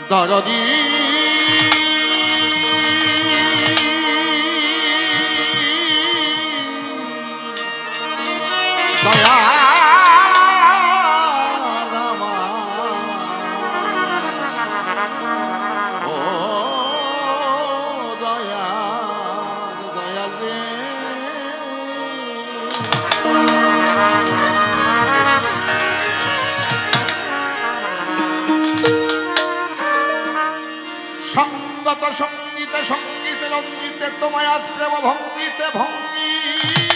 দরদি দয়া সঙ্গত সঙ্গীতে সঙ্গীতে রঙ্গিতে তোমায় আজ প্রেম ভঙ্গিতে ভঙ্গিতে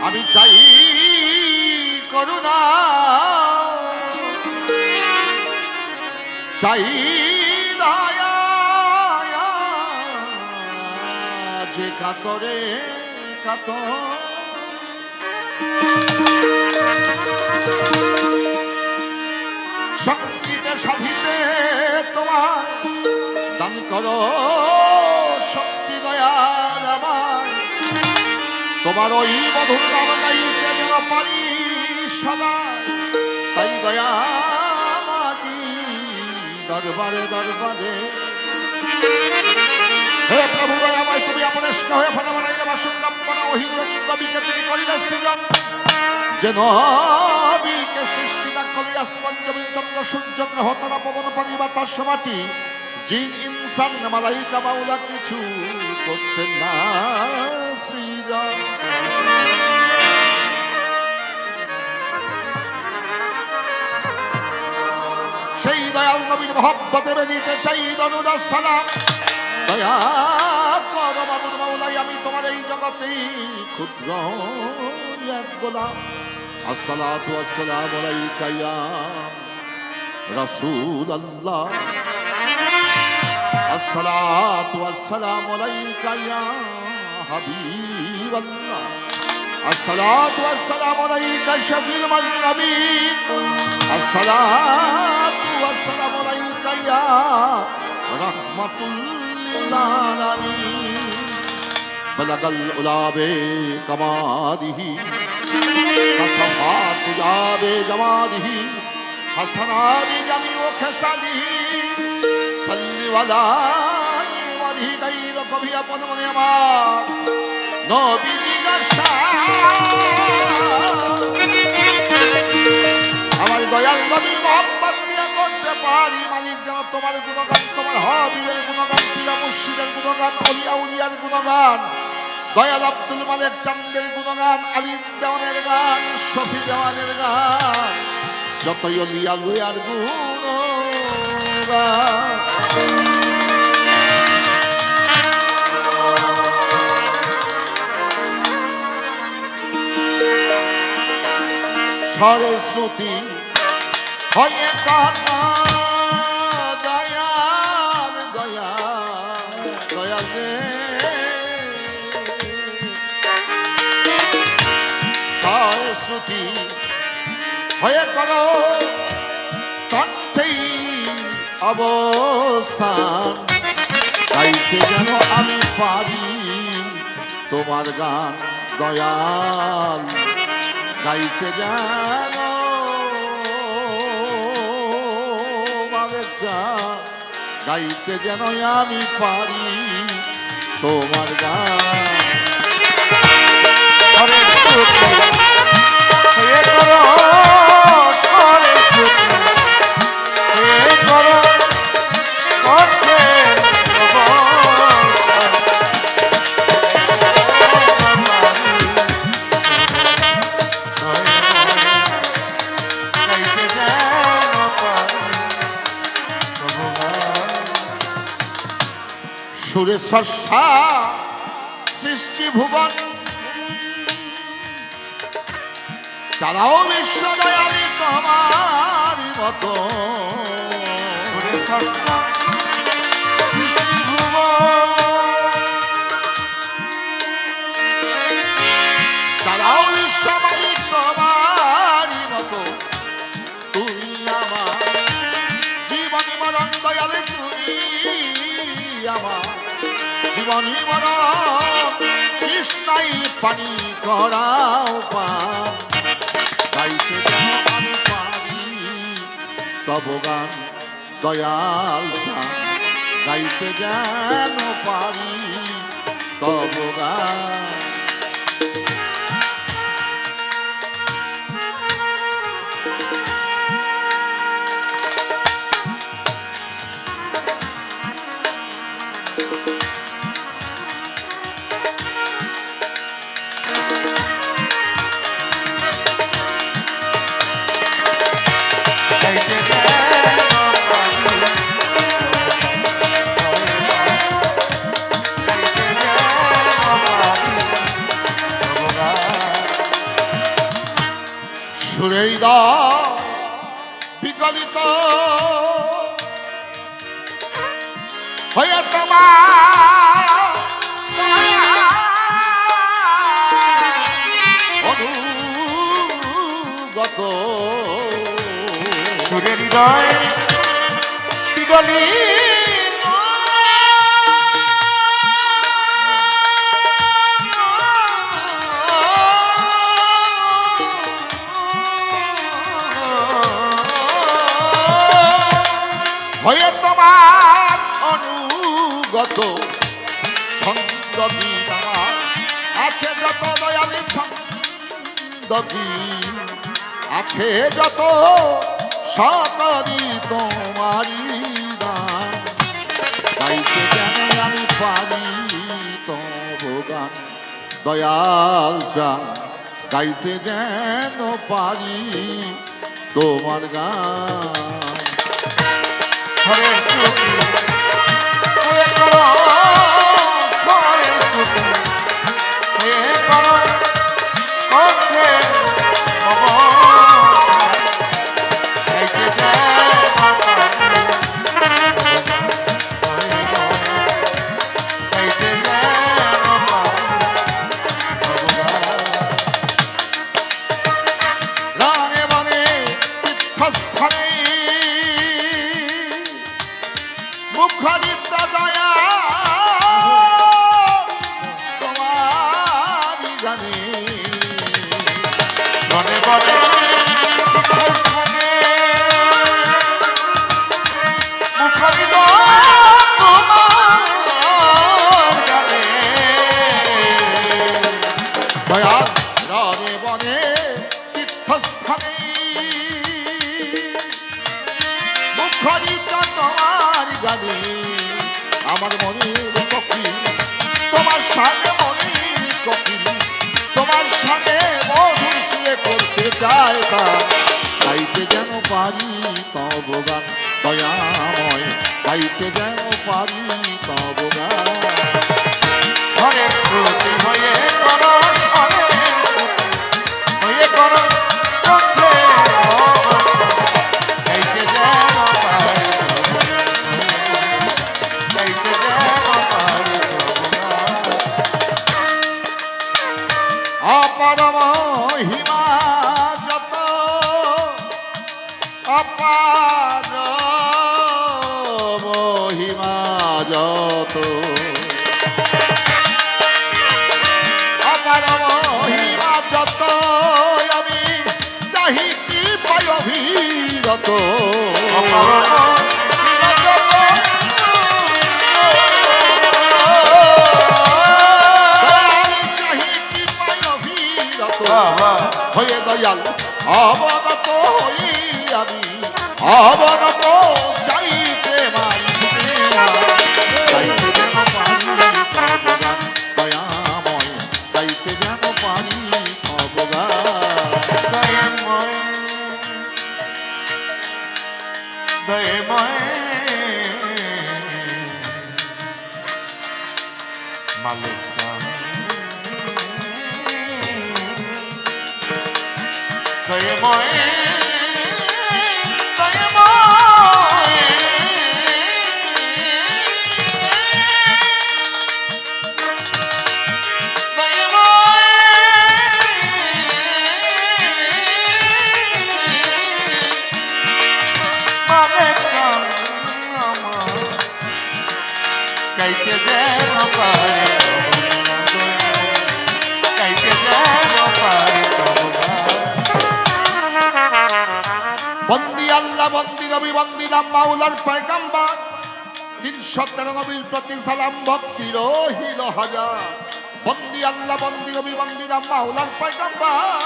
আমি চাই করুণা চাই দয়া যে কাতরে কাতর সঙ্গীতে সাধিতে তোমার দান করো শক্তি দয়াল আমার তোমার ওই মধুর নাম গাইতে যেন পারি সদা তাই দয়া মাগি দরবারে দরবারে হে প্রভু দয়াময় তুমি আপনেষ্ট হয়ে ফলে বানাইলে বাসুন্দম্বনা ওহিরবিকে তুমি করিলে সৃজন যে নবীকে সৃষ্টি না করিয়া স্পঞ্জবী চন্দ্র সূর্য গ্রহ তারা পবন পানি বাতাস মাটি জিন ইনসান মালাইকা মাওলা কিছু করতেন না সৃজন সেই দয়াল নবীর মহব্বতে বেদিতে চাই দরুদ সালাম দয়া করো বাবুর মাওলাই আমি তোমার এই জগতে ক্ষুদ্র এক গোলাম আসসালাতু ওয়াসসালামু আলাইকা ইয়া রাসূলুল্লাহ আসসালাতু ওয়াসসালামু আলাইকা ইয়া হাবিবাল্লাহ আসসালাতু ওয়াসসালামু আলাইকা শাফিউল মুজনবিন আসসালাতু ওয়াসসালামু আলাইকা ইয়া রাহমাতুল লিল আলামিন বলাগাল উলাবে কামাদিহি কসফাত জাবে জামাদিহি হাসানানি জামি ও খেসালিহি সাল্লি ওয়ালা ওয়ালিহি গায়র কবি আপন মনে আমার নবীজি আমার দয়াল নবী মোহাম্মদ দিয়ে করতে পারি মালিক যেন তোমার গুণগান তোমার হাবিবের গুণগান প্রিয় মুর্শিদের গুণগান অলিয়া উলিয়ার গুণগান দয়াল আব্দুল মালেক চান্দের গুণগান আলিম দেওয়ানের গান শফি দেওয়ানের গান যতই অলিয়া লুয়ার গুণগান সরস্বতী হয়ে কান্না দয়াল দয়াল দয়াল রে সরস্বতী হয়ে করো কণ্ঠেই অবস্থান গাইতে যেন আমি পারি তোমার গান দয়াল গাইতে যেন গাইতে যেন আমি পারি তোমার গান সুরে সর্ষা সৃষ্টি ভুবন চালাও বিশ্ব দয়ালি তোমার মতো সুরে সর্ষা সৃষ্টি ভুবন চালাও বিশ্ব মালিক তোমার মতো তুমি আমার জীবনী মরণ দয়ালে তুমি আমার জীবনী মরণ কৃষ্ণাই পানি করাও পান গাইতে যেন আমি পারি তব গান দয়াল চাঁদ গাইতে যেন পারি তব গান। সুরেই বিগলিত হয়ে তোমার অনুগত সুরের হৃদয় বিগলিত হয়ে তোমার অনুগত ছন্দ আমার আছে যত দয়ালি ছন্দ আছে যত সকলি তোমারি গান গাইতে যেন আমি পারি তব গান দয়াল চাঁদ গাইতে যেন পারি তোমার গান। হরে সুখী হয়ে করো হরে সুখী হয়ে করো কণ্ঠে মুখরিত দয়া তোমারি জানি বনে বনে মুখরিত তোমার জানে দয়া রনে বনে তীর্থস্থানে মুখরিত তোমার গানে আমার মনের কপি তোমার সাথে মনের কপি তোমার সাথে মধুর শুয়ে করতে চায় তা গাইতে যেন পারি তব গান দয়াময় গাইতে যেন পারি তব গান। হরে সুখী হয়ে করো হরে হয়ে করো কণ্ঠে গাইতে যেন পারি গাইতে যেন পারি অপার মহিমা যত অপার মহিমা যত অপার মহিমা যত আমি চাহি কি পাই অভিরত হয়ে দয়াল অবগত হই আমি অবগত চাইতে মারি গাইতে যেন পারি দয়াময় গাইতে যেন পারি অবগান। দয়াময় দয়াময় মালিক দয়াময় দয়াময় গাইতে যেন পারে গাইতে যেন পারে বন্দি আল্লাহ বন্দি নবী বন্দিলাম মাওলার পয়গম্বর 313 নবীর প্রতি সালাম ভক্তি রহিল হাজার বন্দি আল্লাহ বন্দি নবী বন্দিলাম মাওলার পয়গম্বর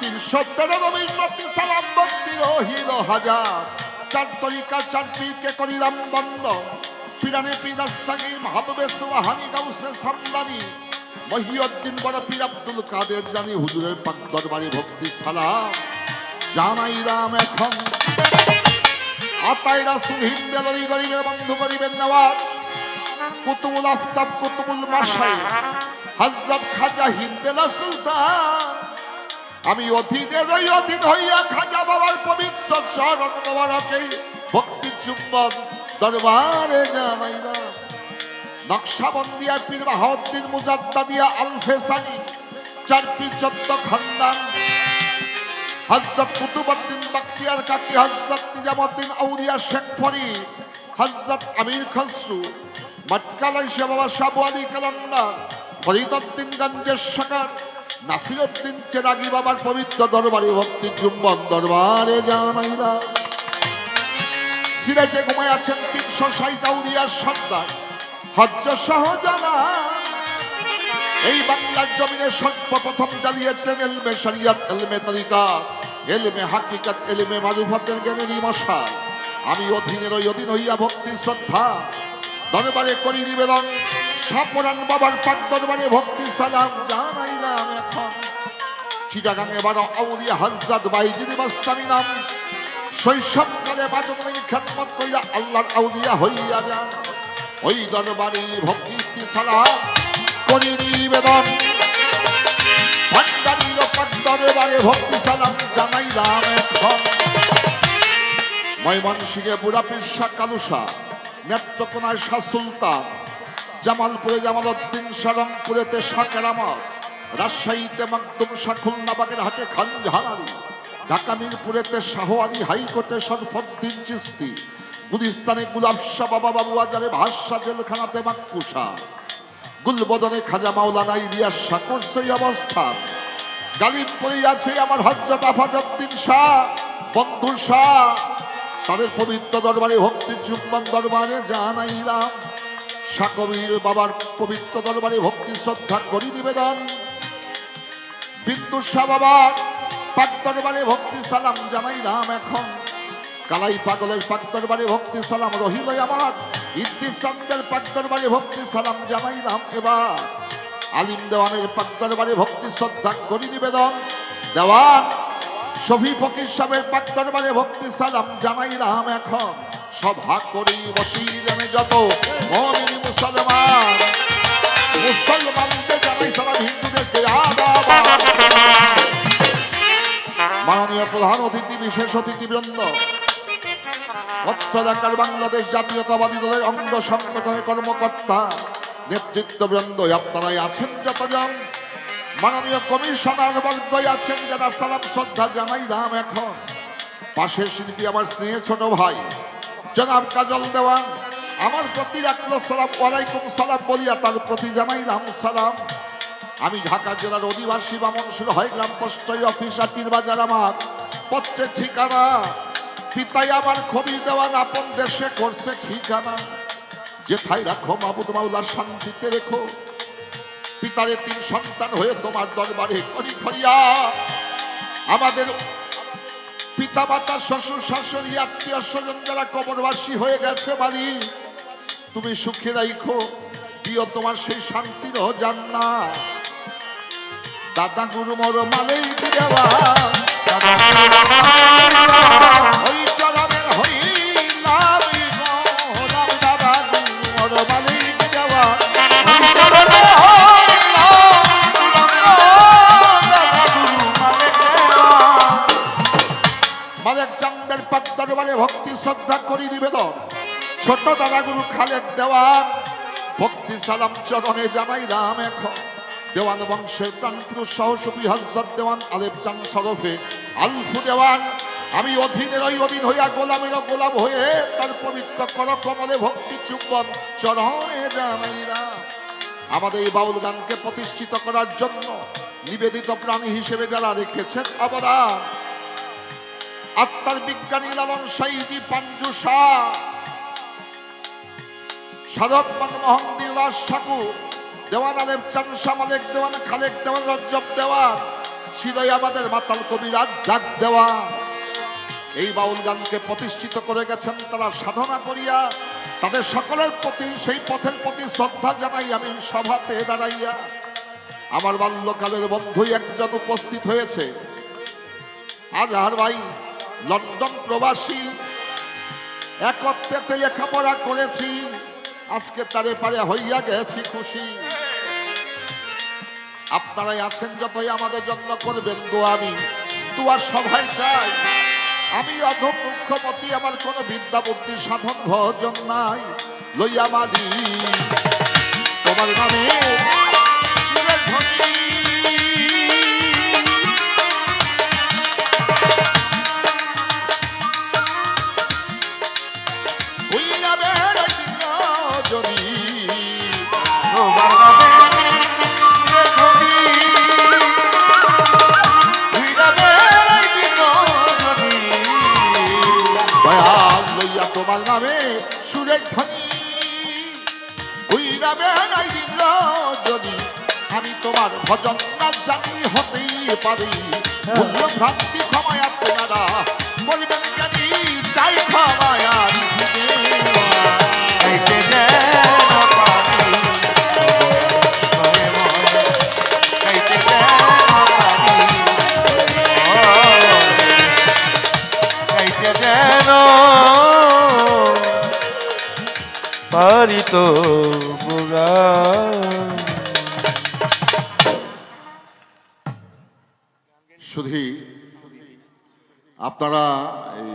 313 নবীর প্রতি সালাম ভক্তি রহিল হাজার চার তরিকা চার পীরকে করিলাম বন্ধ পিরানে পিরাস্তাগীর মাহবুবে সুবহানি গাউসে সামদানি মহিউদ্দিন বড় পীর আব্দুল কাদের জানি হুজুরের পাক দরবারে ভক্তি সালাম জানাইলাম এখন আতাই রাসূল হিন্দেলরি গরিবের বন্ধু গরিবের নওয়াজ কুতুবুল আফতাব কুতুবুল মাশাই হযরত খাজা হিন্দেলা সুলতান আমি অধীনের ওই অধীন হইয়া খাজা বাবার পবিত্র চরণ মোবারকে ভক্তি চুম্বন দরবারে জানাইলাম নকশাবন্দিয়া পীর বাহাউদ্দিন মুজাদ্দাদিয়া আল ফেসানি চার পীর চোদ্দ খানদান হযরত কুতুবউদ্দিন বখতিয়ার কাকি হযরত নিজামউদ্দিন আউলিয়া শেখ ফরিদ হযরত আমির খসরু মটকালাই শাহ বাবা শাহ আলী কালান্দার ফরিদউদ্দিন গঞ্জের শাকার নাসিরউদ্দিন চেরাগি বাবার পবিত্র দরবারে ভক্তি চুম্বন দরবারে জানাইলা সিরাজে ঘুমায় আছেন 360 আউলিয়ার সর্দার হজ্জ শাহজালাল এই বাংলার জমিনে সর্বপ্রথম জ্বালিয়েছিলেন এলমে শরিয়ত এলমে তরিকাত এলমে হাকিকত এলমে মারুফাতের জ্ঞানেরই মশাল আমি অধীনের ওই অধীন হইয়া ভক্তি শ্রদ্ধা দরবারে করি নিবেদন সাপরান বাবার পাক দরবারে ভক্তি সালাম জানাইলাম এখন চিটাগাঙে বারো আউলিয়া হযরত বাইজিদ বাস্তামি নাম শৈশবকালে বাজনের খেদমত কইরা আল্লাহর আউলিয়া হইয়া যান ওই দরবারে ভক্তি সালাম করি নিবেদন ভান্ডারীর পাক দরবারে ভক্তি সালাম জানাইলাম এখন ময়মনসিংহে বুড়া পীর শাহ কালু শাহ নেত্রকোনায় শাহ সুলতান জামালপুরে জামালউদ্দিন শাহ রংপুরেতে শাহ কেরামত রাজশাহীতে মাকদুম শাহ খুলনা বাগেরহাটে খান জাহানারি ঢাকা মিরপুরেতে শাহ আলী হাইকোর্টে শরফুদ্দিন চিশতি গুলিস্তানে গুলাব শাহ বাবা বাবু আজারে ভাষা জেলখানাতে মাক্কুশা গুলবদনে খাজা মাওলানা ইলিয়াস শাহ করছে অবস্থান গালিবপুরে আছে আমার হযরত আফাজউদ্দিন শাহ বন্ধু শাহ তাদের পবিত্র দরবারে ভক্তি চুম্বন দরবারে জানাইলাম শাহ কবির বাবার পবিত্র দরবারে ভক্তি শ্রদ্ধা করি নিবেদন বিন্দু শাহ বাবার পাক দরবারে ভক্তি সালাম জানাইলাম এখন কালাই পাগলের পাক দরবারে ভক্তি সালাম রহিল আমার ইদ্দিস চন্দ্রের পাক দরবারে ভক্তি সালাম জানাইলাম এবার আলিম দেওয়ানের পাক দরবারে ভক্তি শ্রদ্ধা করি নিবেদন দেওয়ান শফি ফকির সাহেবের পাক দরবারে ভক্তি সালাম জানাইলাম এখন সভা করি বসিলেন যত মুমিন মুসলমান মুসলমানদের জানাই সালাম হিন্দুদেরকে আদাব মাননীয় প্রধান অতিথি বিশেষ অতিথিবৃন্দ অত্র এলাকার বাংলাদেশ জাতীয়তাবাদী দলের অঙ্গ সংগঠনের কর্মকর্তা নেতৃত্ববৃন্দ আপনারাই আছেন যতজন মাননীয় কমিশনার বর্গই আছেন যারা সালাম শ্রদ্ধা জানাইলাম এখন পাশের শিল্পী আমার স্নেহে ছোট ভাই জনাব কাজল দেওয়ান আমার প্রতি রাখলো সালাম ওয়ালাইকুম সালাম বলিয়া তার প্রতি জানাইলাম সালাম আমি ঢাকা জেলার অধিবাসী বামনসুর হয়গ্রাম পোস্ট অফিস আটির বাজার আমার পত্রের ঠিকানা পিতাই আমার খবি দেওয়ান আপন দেশে করছে ঠিকানা যেথায় রাখো মাহবুব মাওলার শান্তিতে রেখো পিতারে 3 সন্তান হয়ে তোমার দরবারে করি ফরিয়া আমাদের পিতা মাতা শ্বশুর শাশুড়ি আত্মীয় স্বজন যারা কবরবাসী হয়ে গেছে বাড়ি তুমি সুখে রাখো দিও তোমার সেই শান্তির জান্নাত দাদা গুরু মোর মালেই দেওয়া ওই চরণের হইলাম দাদা গুরু মোর মালেই দেওয়া মালেক চান্দের পাক দরবারে ভক্তি শ্রদ্ধা করি নিবেদন ছোট দাদা গুরু খালেদ দেওয়ান ভক্তি সালাম চরণে জানাইলাম এখন দেওয়ান বংশের প্রাণপুরুষ সহসুফি হযরত দেওয়ান আলেপ চান শরফে আলফু দেওয়ান আমি অধীনের ওই অধীন হইয়া গোলামেরও গোলাম হয়ে তার পবিত্র করকমলে ভক্তি চুম্বন চরণে জানাইলাম আমাদের এই বাউল গানকে প্রতিষ্ঠিত করার জন্য নিবেদিত প্রাণী হিসেবে যারা রেখেছেন অবদান আত্মার বিজ্ঞানী লালন সাইজি পাঞ্জু শাহ, সাধক মনমোহন দিলদাস ঠাকুর, দেওয়ান আলেম চান শাহ মালেক দেওয়ান, খালেক দেওয়ান, রজ্জব দেওয়ান, ছিল আমাদের মাতাল কবিরাজ জাগ দেওয়ান। এই বাউল গানকে প্রতিষ্ঠিত করে গেছেন তারা সাধনা করিয়া। তাদের সকলের প্রতি সেই পথের প্রতি শ্রদ্ধা জানাই আমি সভাতে দাঁড়াইয়া। আমার বাল্যকালের বন্ধু একজন উপস্থিত হয়েছে, আজহার ভাই, লন্ডন প্রবাসী, একত্রে লেখাপড়া করেছি, আজকে তারে পারে হইয়া গেছি খুশি। আপনারাই আছেন যতই আমাদের জন্য করবেন দোয়া, আমি দোয়ার সভায় চাই। আমি অধম মুখ্যমতি, আমার কোন বিদ্যা বুদ্ধি সাধন ভজন নাই। লইয়া মালি তোমার নামে সুরের ধ্বনি, হইয়া বেড়াই রজনী, তোমার নামে সুরের ধ্বনি, হইয়া বেড়াই দিন রজনী। দয়াল লইয়া তোমার নামে সুরের ধ্বনি, হইয়া বেড়াই রজনী। আমি তোমার ভজন না জানি হতেই পারি, ভুল ভ্রান্তি ক্ষমায় আপনারা বলবেন জানি, চাই ক্ষমায় গাইতে যেন পারি, হয়ে ময়, গাইতে যেন পারি, গাইতে যেন পারি তো গান। শুধু আপনারা এই